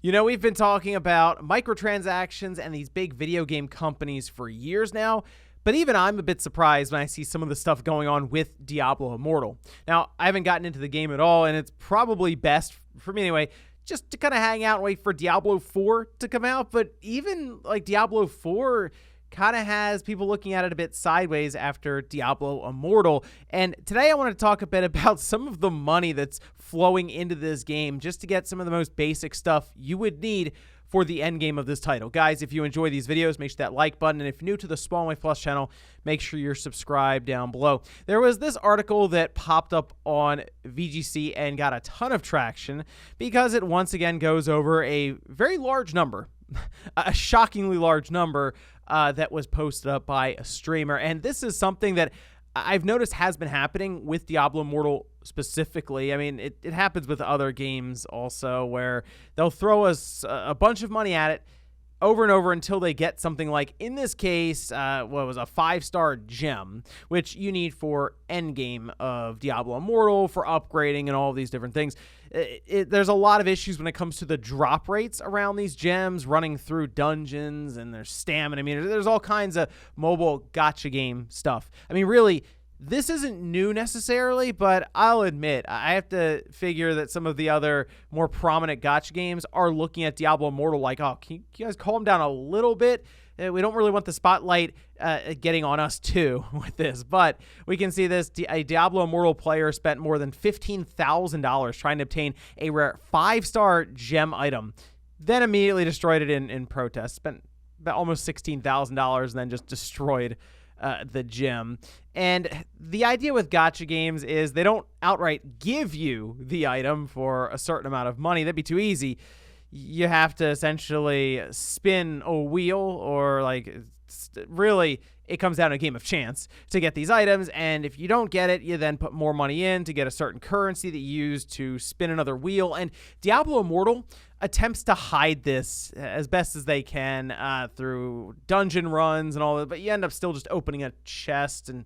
You know, we've been talking about microtransactions and these big video game companies for years now, but even I'm a bit surprised when I see some of the stuff going on with Diablo Immortal. Now, I haven't gotten into the game at all, and it's probably best, for me anyway, just to kind of hang out and wait for Diablo 4 to come out, but even like Diablo 4 kind of has people looking at it a bit sideways after Diablo Immortal. And today I want to talk a bit about some of the money that's flowing into this game just to get some of the most basic stuff you would need for the end game of this title. Guys, if you enjoy these videos, make sure that like button. And if you're new to the Small Way Plus channel, make sure you're subscribed down below. There was this article that popped up on VGC and got a ton of traction because it once again goes over a very large number, a shockingly large number that was posted up by a streamer. And this is something that I've noticed has been happening with Diablo Immortal specifically. I mean, it happens with other games also, where they'll throw us a bunch of money at it over and over until they get something like, in this case, what was a 5-star gem, which you need for endgame of Diablo Immortal, for upgrading and all of these different things. There's a lot of issues when it comes to the drop rates around these gems, running through dungeons, and there's stamina. I mean, there's all kinds of mobile gacha game stuff. I mean, really, this isn't new necessarily, but I'll admit, I have to figure that some of the other more prominent gacha games are looking at Diablo Immortal like, oh, can you guys calm down a little bit? We don't really want the spotlight getting on us too with this, but we can see this. A Diablo Immortal player spent more than $15,000 trying to obtain a rare 5-star gem item, then immediately destroyed it in protest. Spent about almost $16,000 and then just destroyed the gem. And the idea with gacha games is they don't outright give you the item for a certain amount of money. That'd be too easy. You have to essentially spin a wheel, or like, really, it comes down to a game of chance to get these items. And if you don't get it, you then put more money in to get a certain currency that you use to spin another wheel. And Diablo Immortal attempts to hide this as best as they can through dungeon runs and all that, but you end up still just opening a chest, and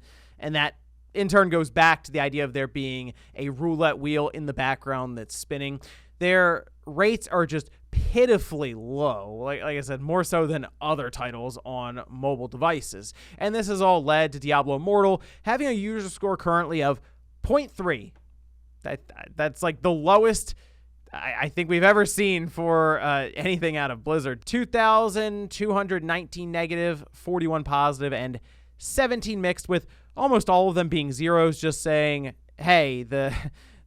that in turn goes back to the idea of there being a roulette wheel in the background that's spinning. Their rates are just pitifully low, like I said, more so than other titles on mobile devices. And this has all led to Diablo Immortal having a user score currently of 0.3. That's like the lowest I think we've ever seen for anything out of Blizzard. 2,219 negative, 41 positive, and 17 mixed, with almost all of them being zeros, just saying, hey, the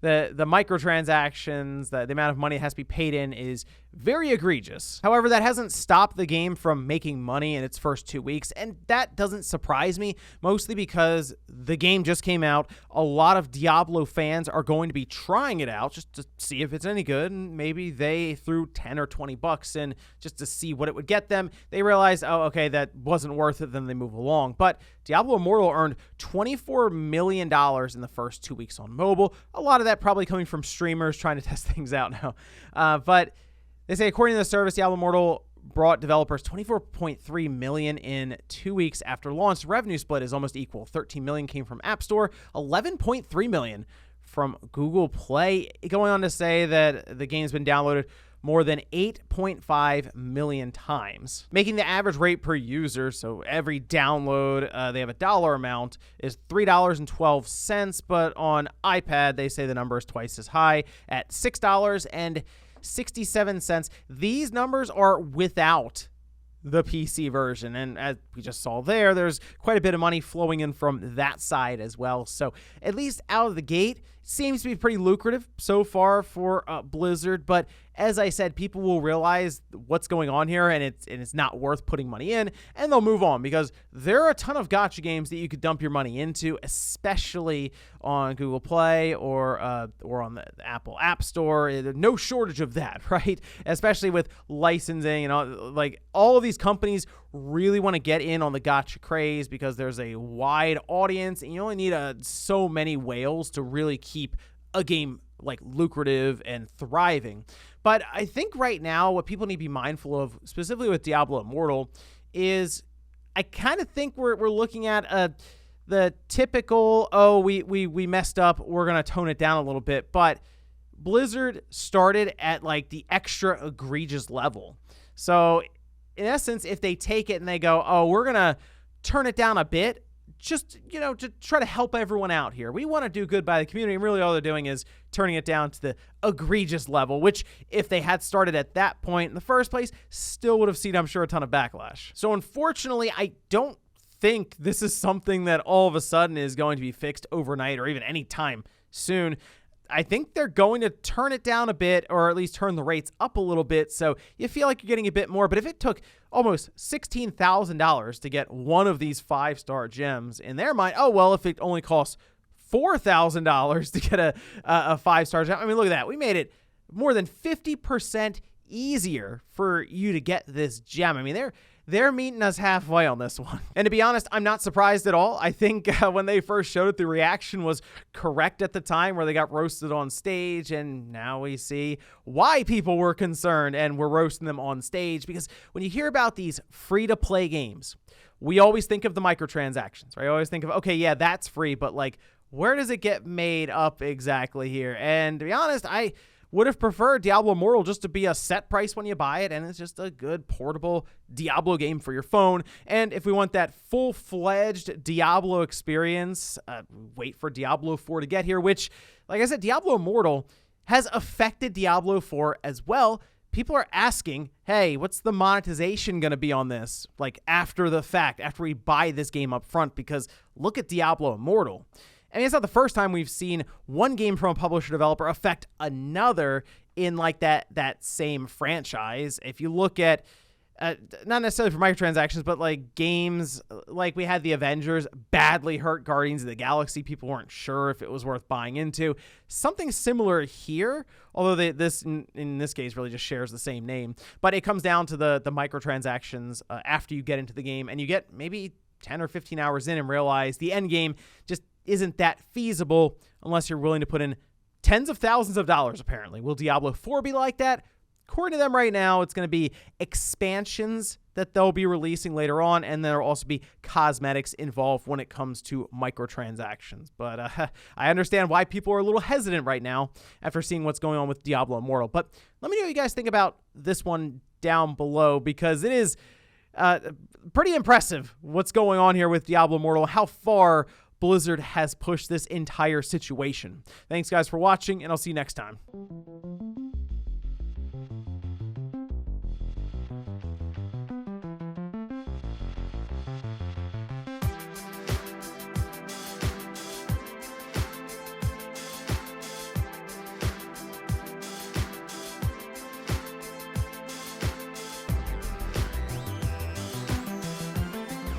microtransactions, the amount of money that has to be paid in is very egregious. However, that hasn't stopped the game from making money in its first 2 weeks, and that doesn't surprise me, mostly because the game just came out. A lot of Diablo fans are going to be trying it out just to see if it's any good, and maybe they threw 10 or 20 bucks in just to see what it would get them. They realized, oh, okay, that wasn't worth it, then they move along. But Diablo Immortal earned $24 million in the first 2 weeks on mobile. A lot of that probably coming from streamers trying to test things out now. But they say, according to the service, Diablo Immortal brought developers $24.3 million in 2 weeks after launch. The revenue split is almost equal. $13 million came from App Store, $11.3 million from Google Play. Going on to say that the game's been downloaded more than 8.5 million times, making the average rate per user, so every download, they have a dollar amount, is $3.12, but on iPad, they say the number is twice as high at $6.67. These numbers are without the PC version, and as we just saw there's quite a bit of money flowing in from that side as well. So at least out of the gate, it seems to be pretty lucrative so far for Blizzard, but as I said, people will realize what's going on here, and it's not worth putting money in, and they'll move on, because there are a ton of gacha games that you could dump your money into, especially on Google Play or on the Apple App Store. No shortage of that, right? Especially with licensing and all of these companies really want to get in on the gacha craze because there's a wide audience, and you only need so many whales to really keep a game like lucrative and thriving. But I think right now what people need to be mindful of, specifically with Diablo Immortal, is I kind of think we're looking at the typical, oh, we messed up, we're going to tone it down a little bit. But Blizzard started at like the extra egregious level. So in essence, if they take it and they go, oh, we're going to turn it down a bit, just, to try to help everyone out here. We want to do good by the community. And really all they're doing is turning it down to the egregious level, which if they had started at that point in the first place, still would have seen, I'm sure, a ton of backlash. So unfortunately, I don't think this is something that all of a sudden is going to be fixed overnight or even anytime soon. I think they're going to turn it down a bit, or at least turn the rates up a little bit, so you feel like you're getting a bit more. But if it took almost $16,000 to get one of these 5-star gems, in their mind, oh, well, if it only costs $4,000 to get a 5-star gem, I mean, look at that. We made it more than 50% easier for you to get this gem. I mean, they're meeting us halfway on this one. And to be honest, I'm not surprised at all. I think when they first showed it, the reaction was correct at the time, where they got roasted on stage. And now we see why people were concerned and were roasting them on stage. Because when you hear about these free-to-play games, we always think of the microtransactions, right? I always think of, okay, yeah, that's free, but like, where does it get made up exactly here? And to be honest, I would have preferred Diablo Immortal just to be a set price when you buy it, and it's just a good portable Diablo game for your phone. And if we want that full-fledged Diablo experience, wait for Diablo 4 to get here, which, like I said, Diablo Immortal has affected Diablo 4 as well. People are asking, hey, what's the monetization going to be on this? Like, after the fact, after we buy this game up front, because look at Diablo Immortal. I mean, it's not the first time we've seen one game from a publisher developer affect another in like that same franchise. If you look at, not necessarily for microtransactions, but like games like we had the Avengers badly hurt Guardians of the Galaxy. People weren't sure if it was worth buying into. Something similar here, although this in this case really just shares the same name. But it comes down to the microtransactions after you get into the game, and you get maybe 10 or 15 hours in and realize the end game just isn't that feasible unless you're willing to put in tens of thousands of dollars, apparently. Will Diablo 4 be like that? According to them right now, it's going to be expansions that they'll be releasing later on, and there'll also be cosmetics involved when it comes to microtransactions. But I understand why people are a little hesitant right now after seeing what's going on with Diablo Immortal. But let me know what you guys think about this one down below, because it is pretty impressive what's going on here with Diablo Immortal, how far Blizzard has pushed this entire situation. Thanks, guys, for watching, and I'll see you next time.